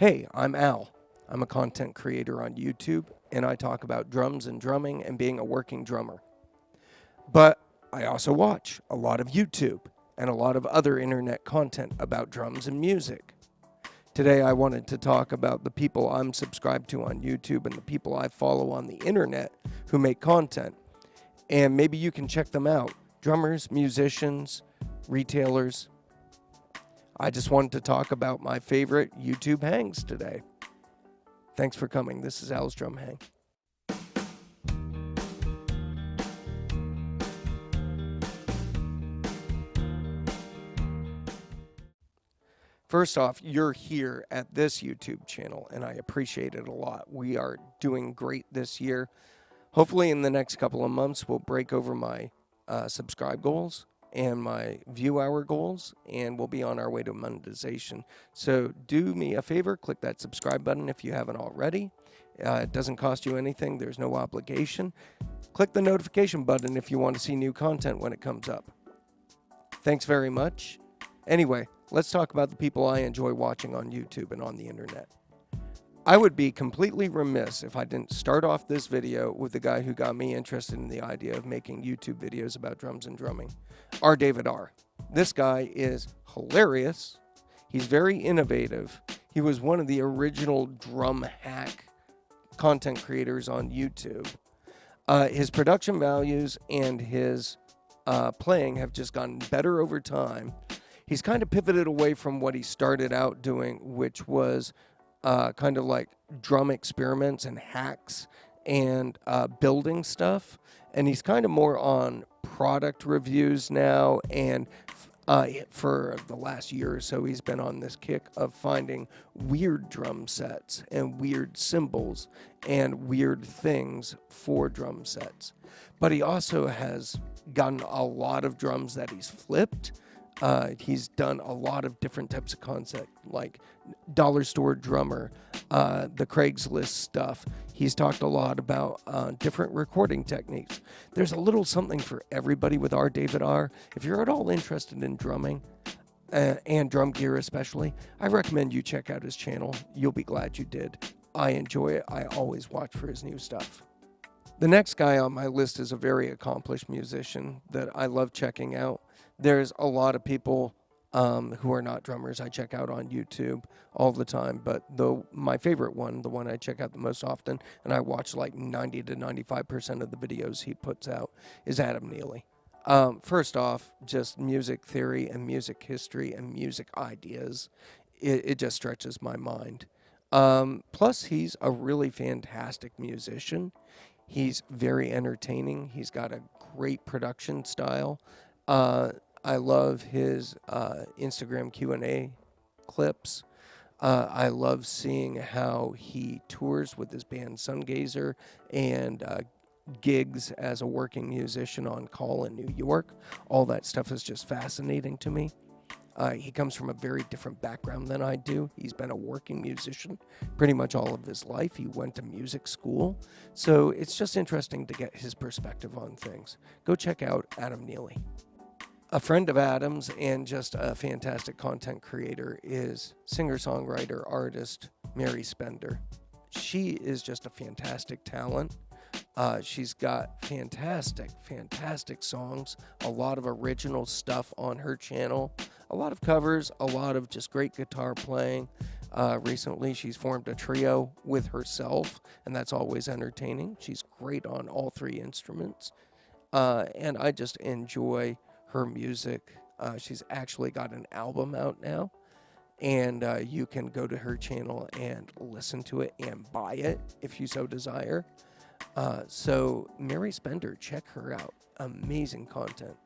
Hey, I'm Al. I'm a content creator on YouTube, and I talk about drums and drumming and being a working drummer. But I also watch a lot of YouTube and a lot of other internet content about drums and music. Today, I wanted to talk about the people I'm subscribed to on YouTube and the people I follow on the internet who make content. And maybe you can check them out. Drummers, musicians, retailers. I just wanted to talk about my favorite YouTube hangs today. Thanks for coming. This is Al's Drum Hang. First off, you're here at this YouTube channel, and I appreciate it a lot. We are doing great this year. Hopefully, in the next couple of months, we'll break over my subscribe goals and my view hour goals, and we'll be on our way to monetization. So do me a favor, click that subscribe button if you haven't already. It doesn't cost you anything. There's no obligation. Click the notification button if you want to see new content when it comes up. Thanks very much. Anyway, let's talk about the people I enjoy watching on YouTube and on the internet. I would be completely remiss if I didn't start off this video with the guy who got me interested in the idea of making YouTube videos about drums and drumming, David R. This guy is hilarious. He's very innovative. He was one of the original drum hack content creators on YouTube. His production values and his playing have just gotten better over time. He's kind of pivoted away from what he started out doing, which was kind of like drum experiments and hacks and building stuff. And he's kind of more on product reviews now. And for the last year or so, he's been on this kick of finding weird drum sets and weird cymbals and weird things for drum sets. But he also has gotten a lot of drums that he's flipped. He's done a lot of different types of concept, like dollar store drummer, the Craigslist stuff. He's talked a lot about different recording techniques. There's a little something for everybody with David R. If you're at all interested in drumming, and drum gear especially, I recommend you check out his channel. You'll be glad you did. I enjoy it. I always watch for his new stuff. The next guy on my list is a very accomplished musician that I love checking out. There's a lot of people who are not drummers I check out on YouTube all the time, but my favorite one, the one I check out the most often, and I watch like 90 to 95% of the videos he puts out, is Adam Neely. First off, just music theory and music history and music ideas, it just stretches my mind. Plus, he's a really fantastic musician. He's very entertaining. He's got a great production style. I love his Instagram Q&A clips. I love seeing how he tours with his band Sungazer and gigs as a working musician on call in New York. All that stuff is just fascinating to me. He comes from a very different background than I do. He's been a working musician pretty much all of his life. He went to music school. So it's just interesting to get his perspective on things. Go check out Adam Neely. A friend of Adam's and just a fantastic content creator is singer-songwriter, artist Mary Spender. She is just a fantastic talent. She's got fantastic songs, a lot of original stuff on her channel, a lot of covers, a lot of just great guitar playing. Recently, she's formed a trio with herself, and that's always entertaining. She's great on all three instruments, and I just enjoy her music. She's actually got an album out now, and you can go to her channel and listen to it and buy it if you so desire. So Mary Spender, check her out. Amazing content.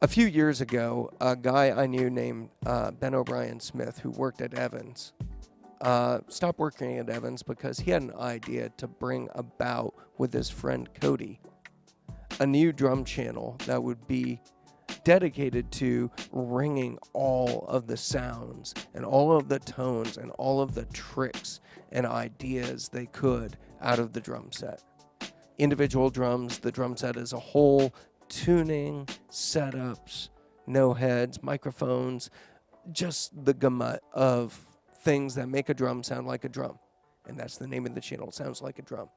A few years ago, a guy I knew named Ben O'Brien Smith, who worked at Evans, stopped working at Evans because he had an idea to bring about with his friend Cody a new drum channel that would be dedicated to ringing all of the sounds and all of the tones and all of the tricks and ideas they could out of the drum set. Individual drums, the drum set as a whole, tuning, setups, no heads, microphones, just the gamut of things that make a drum sound like a drum. And that's the name of the channel, Sounds Like a Drum.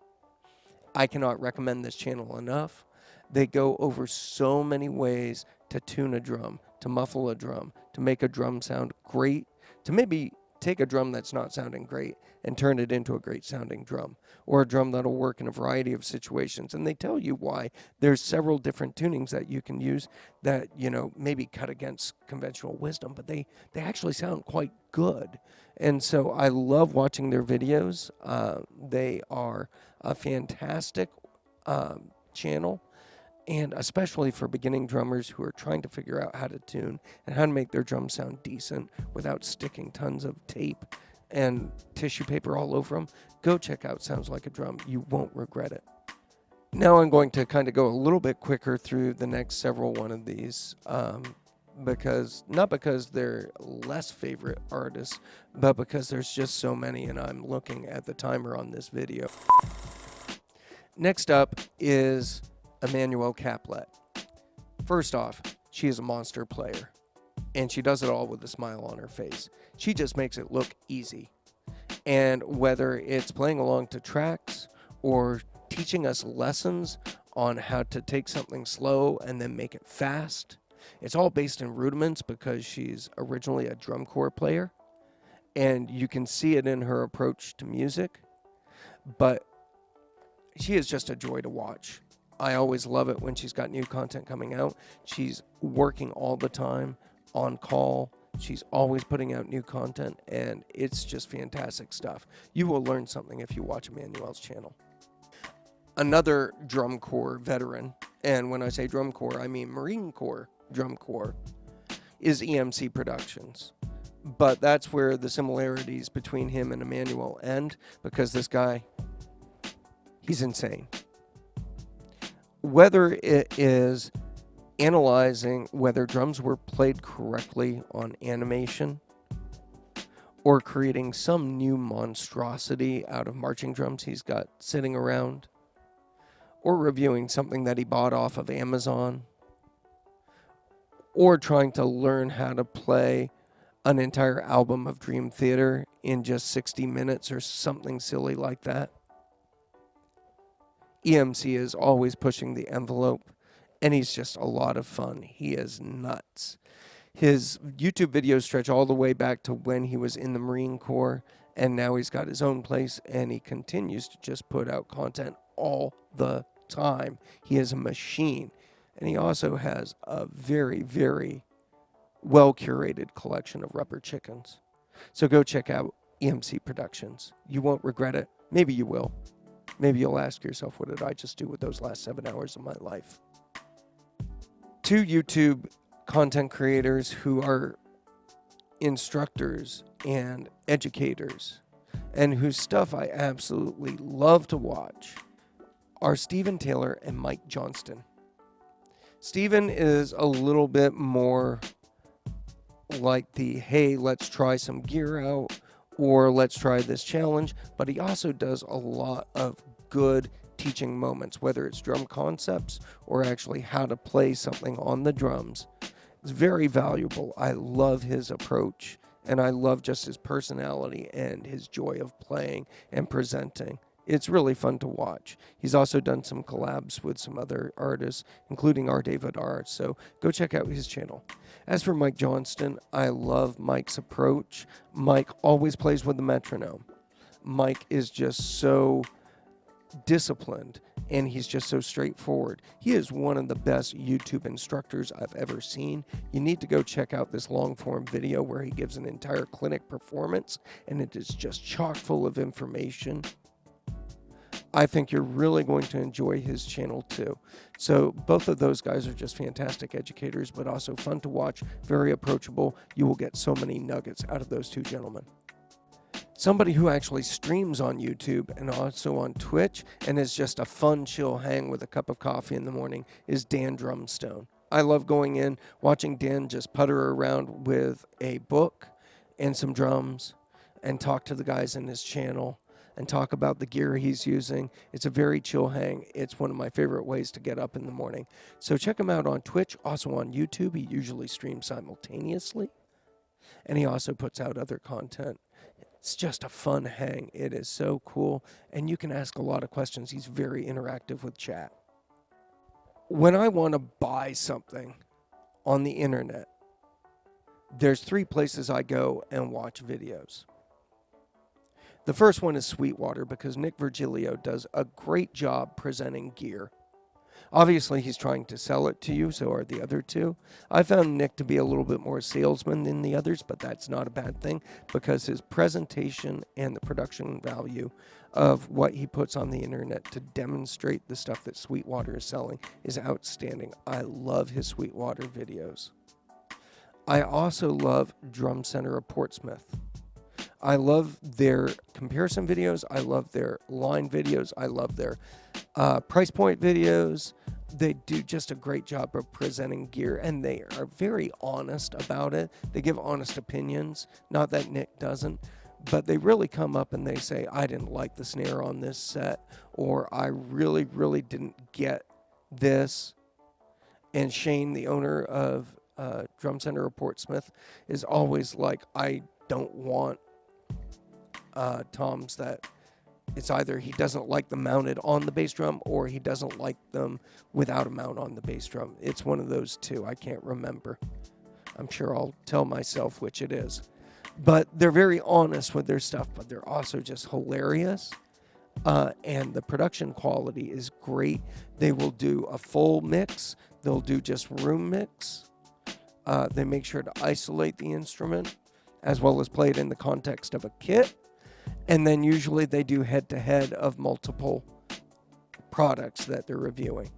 I cannot recommend this channel enough. They go over so many ways to tune a drum, to muffle a drum, to make a drum sound great, to maybe take a drum that's not sounding great and turn it into a great sounding drum, or a drum that'll work in a variety of situations. And they tell you why. There's several different tunings that you can use that, maybe cut against conventional wisdom, but they actually sound quite good. And so I love watching their videos. They are a fantastic channel, and especially for beginning drummers who are trying to figure out how to tune and how to make their drum sound decent without sticking tons of tape and tissue paper all over them. Go check out Sounds Like a Drum. You won't regret it. Now I'm going to kind of go a little bit quicker through the next several one of these, not because they're less favorite artists, but because there's just so many, and I'm looking at the timer on this video. Next up is Emmanuelle Caplette. First off, she is a monster player, and she does it all with a smile on her face. She just makes it look easy. And whether it's playing along to tracks or teaching us lessons on how to take something slow and then make it fast, it's all based in rudiments because she's originally a drum corps player, and you can see it in her approach to music, but she is just a joy to watch. I always love it when she's got new content coming out. She's working all the time, on call. She's always putting out new content, and it's just fantastic stuff. You will learn something if you watch Emmanuelle's channel. Another drum corps veteran, and when I say drum corps, I mean Marine Corps drum corps, is EMC Productions. But that's where the similarities between him and Emmanuelle end, because this guy, he's insane. Whether it is analyzing whether drums were played correctly on animation, or creating some new monstrosity out of marching drums he's got sitting around, or reviewing something that he bought off of Amazon, or trying to learn how to play an entire album of Dream Theater in just 60 minutes or something silly like that. EMC is always pushing the envelope, and he's just a lot of fun. He is nuts. His YouTube videos stretch all the way back to when he was in the Marine Corps, and now he's got his own place, and he continues to just put out content all the time. He is a machine, and he also has a very, very well-curated collection of rubber chickens. So go check out EMC Productions. You won't regret it. Maybe you will. Maybe you'll ask yourself, what did I just do with those last 7 hours of my life? Two YouTube content creators who are instructors and educators, and whose stuff I absolutely love to watch, are Stephen Taylor and Mike Johnston. Stephen is a little bit more like the, hey, let's try some gear out, or let's try this challenge, but he also does a lot of good teaching moments, whether it's drum concepts or actually how to play something on the drums. It's very valuable. I love his approach, and I love just his personality and his joy of playing and presenting. It's really fun to watch. He's also done some collabs with some other artists, including R. David R. So go check out his channel. As for Mike Johnston, I love Mike's approach. Mike always plays with the metronome. Mike is just so disciplined, and he's just so straightforward. He is one of the best YouTube instructors I've ever seen. You need to go check out this long-form video where he gives an entire clinic performance, and it is just chock full of information. I think you're really going to enjoy his channel too. So both of those guys are just fantastic educators, but also fun to watch, very approachable. You will get so many nuggets out of those two gentlemen. Somebody who actually streams on YouTube and also on Twitch and is just a fun, chill hang with a cup of coffee in the morning is Dan Drumstone. I love going in, watching Dan just putter around with a book and some drums and talk to the guys in his channel and talk about the gear he's using. It's a very chill hang. It's one of my favorite ways to get up in the morning. So check him out on Twitch, also on YouTube. He usually streams simultaneously, and he also puts out other content It's just a fun hang. It is so cool. And you can ask a lot of questions. He's very interactive with chat. When I want to buy something on the internet, there's 3 places I go and watch videos. The first one is Sweetwater because Nick Virgilio does a great job presenting gear. Obviously, he's trying to sell it to you, so are the other 2. I found Nick to be a little bit more salesman than the others, but that's not a bad thing because his presentation and the production value of what he puts on the internet to demonstrate the stuff that Sweetwater is selling is outstanding. I love his Sweetwater videos. I also love Drum Center of Portsmouth. I love their comparison videos. I love their line videos. I love their price point videos. They do just a great job of presenting gear, and they are very honest about it. They give honest opinions. Not that Nick doesn't, but they really come up and they say, I didn't like the snare on this set, or I really, really didn't get this. And Shane, the owner of Drum Center of Portsmouth, is always like, I don't want toms that it's either he doesn't like them mounted on the bass drum or he doesn't like them without a mount on the bass drum. It's one of those 2. I can't remember. I'm sure I'll tell myself which it is. But they're very honest with their stuff, but they're also just hilarious. And the production quality is great. They will do a full mix. They'll do just room mix. They make sure to isolate the instrument as well as play it in the context of a kit. And then usually they do head-to-head of multiple products that they're reviewing.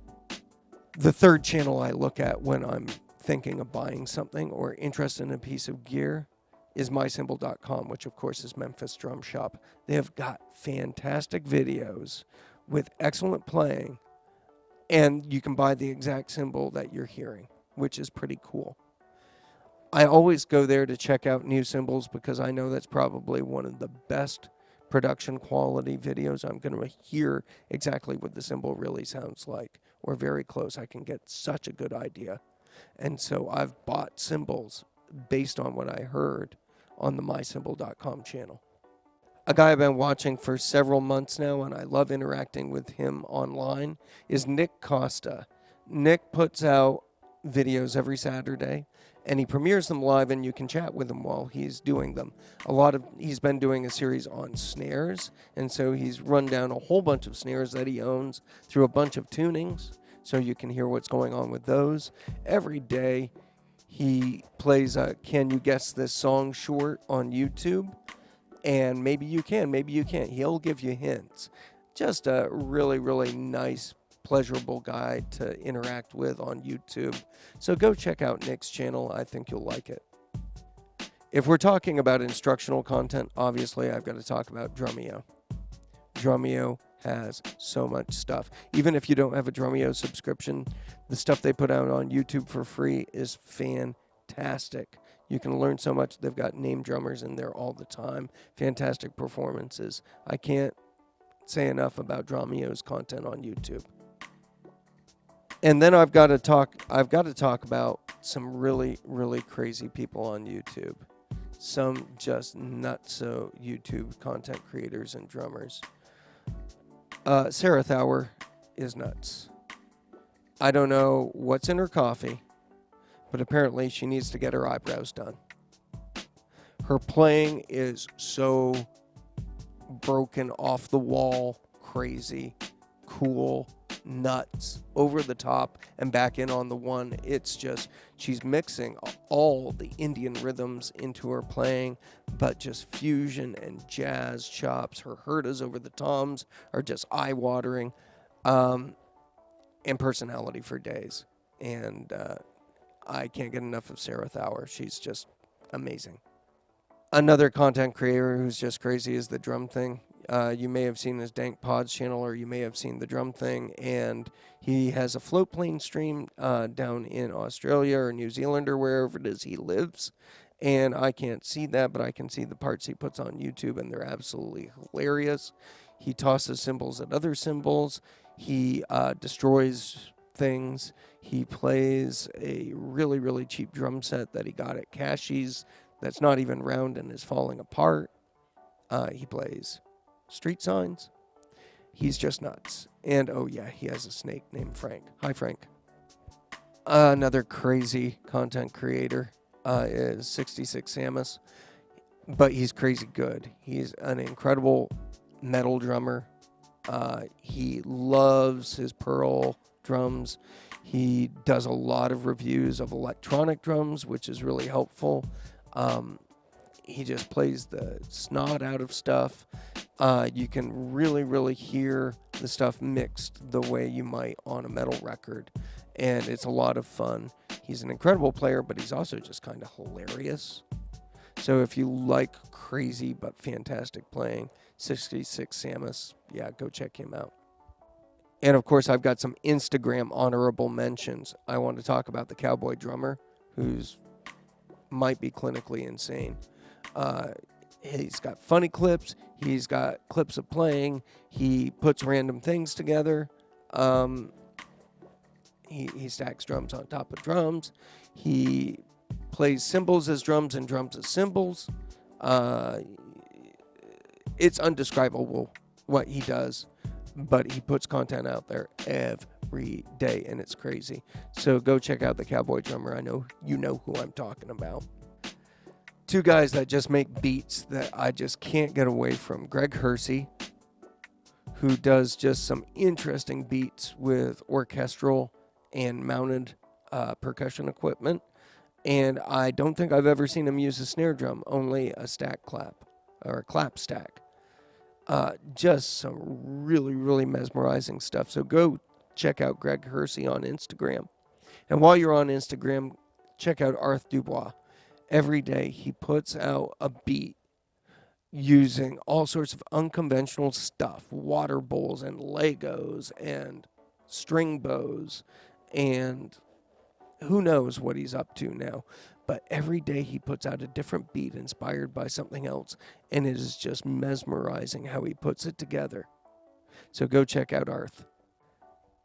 The third channel I look at when I'm thinking of buying something or interested in a piece of gear is mycymbal.com, which of course is Memphis Drum Shop. They have got fantastic videos with excellent playing, and you can buy the exact cymbal that you're hearing, which is pretty cool. I always go there to check out new cymbals because I know that's probably one of the best production quality videos. I'm going to hear exactly what the cymbal really sounds like, or very close. I can get such a good idea. And so I've bought cymbals based on what I heard on the mycymbal.com channel. A guy I've been watching for several months now, and I love interacting with him online, is Nick Costa. Nick puts out videos every Saturday, and he premieres them live, and you can chat with him while he's doing them. He's been doing a series on snares, and so he's run down a whole bunch of snares that he owns through a bunch of tunings, so you can hear what's going on with those. Every day, he plays a Can You Guess This Song short on YouTube, and maybe you can, maybe you can't. He'll give you hints. Just a really, really nice, pleasurable guy to interact with on YouTube. So go check out Nick's channel. I think you'll like it. If we're talking about instructional content, obviously I've got to talk about Drumeo. Drumeo has so much stuff. Even if you don't have a Drumeo subscription, the stuff they put out on YouTube for free is fantastic. You can learn so much. They've got named drummers in there all the time. Fantastic performances. I can't say enough about Drumeo's content on YouTube. And then I've got to talk about some really, really crazy people on YouTube. Some just nutso YouTube content creators and drummers. Sarah Thawer is nuts. I don't know what's in her coffee, but apparently she needs to get her eyebrows done. Her playing is so broken, off the wall, crazy, cool, nuts, over the top, and back in on the one. It's just, she's mixing all the Indian rhythms into her playing, but just fusion and jazz chops. Her hurtas over the toms are just eye-watering, and personality for days. And I can't get enough of Sarah Thawer. She's just amazing. Another content creator who's just crazy is The Drum Thing. You may have seen his Dank Pods channel, or you may have seen The Drum Thing, and he has a float plane stream down in Australia or New Zealand or wherever it is he lives. And I can't see that, but I can see the parts he puts on YouTube, and they're absolutely hilarious. He tosses cymbals at other cymbals. He destroys things. He plays a really, really cheap drum set that he got at Cashy's that's not even round and is falling apart. He plays street signs. He's just nuts. And, oh yeah, he has a snake named Frank. Hi, Frank. Another crazy content creator is 66 Samus. But he's crazy good. He's an incredible metal drummer. He loves his Pearl drums. He does a lot of reviews of electronic drums, which is really helpful. He just plays the snot out of stuff. You can really, really hear the stuff mixed the way you might on a metal record. And it's a lot of fun. He's an incredible player, but he's also just kind of hilarious. So if you like crazy but fantastic playing, 66 Samus, yeah, go check him out. And of course, I've got some Instagram honorable mentions. I want to talk about the Cowboy Drummer, who's might be clinically insane. He's got funny clips. He's got clips of playing. He puts random things together. He stacks drums on top of drums. He plays cymbals as drums and drums as cymbals. It's undescribable what he does, but he puts content out there every day, and it's crazy. So go check out the Cowboy Drummer. I know you know who I'm talking about. Two guys that just make beats that I just can't get away from. Greg Hersey, who does just some interesting beats with orchestral and mounted percussion equipment. And I don't think I've ever seen him use a snare drum, only a stack clap, or a clap stack. Just some really, really mesmerizing stuff. So go check out Greg Hersey on Instagram. And while you're on Instagram, check out Arth Dubois. Every day he puts out a beat using all sorts of unconventional stuff, water bowls and Legos and string bows, and who knows what he's up to now. But every day he puts out a different beat inspired by something else, and it is just mesmerizing how he puts it together. So go check out Arth.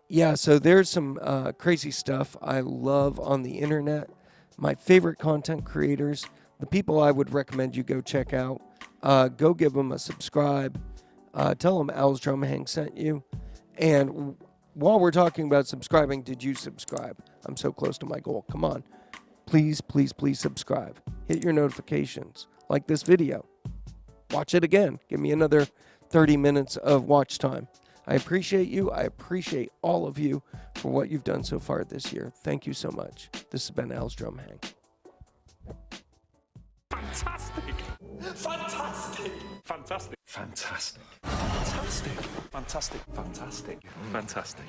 Yeah, so there's some crazy stuff I love on the internet. My favorite content creators, the people I would recommend you go check out, go give them a subscribe. Tell them Al's Drum Hang sent you. And while we're talking about subscribing, did you subscribe? I'm so close to my goal. Come on. Please, please, please subscribe. Hit your notifications. Like this video. Watch it again. Give me another 30 minutes of watch time. I appreciate you. I appreciate all of you for what you've done so far this year. Thank you so much. This has been Al's Drum Hang. Fantastic! Fantastic! Fantastic! Fantastic! Fantastic! Fantastic! Fantastic! Fantastic!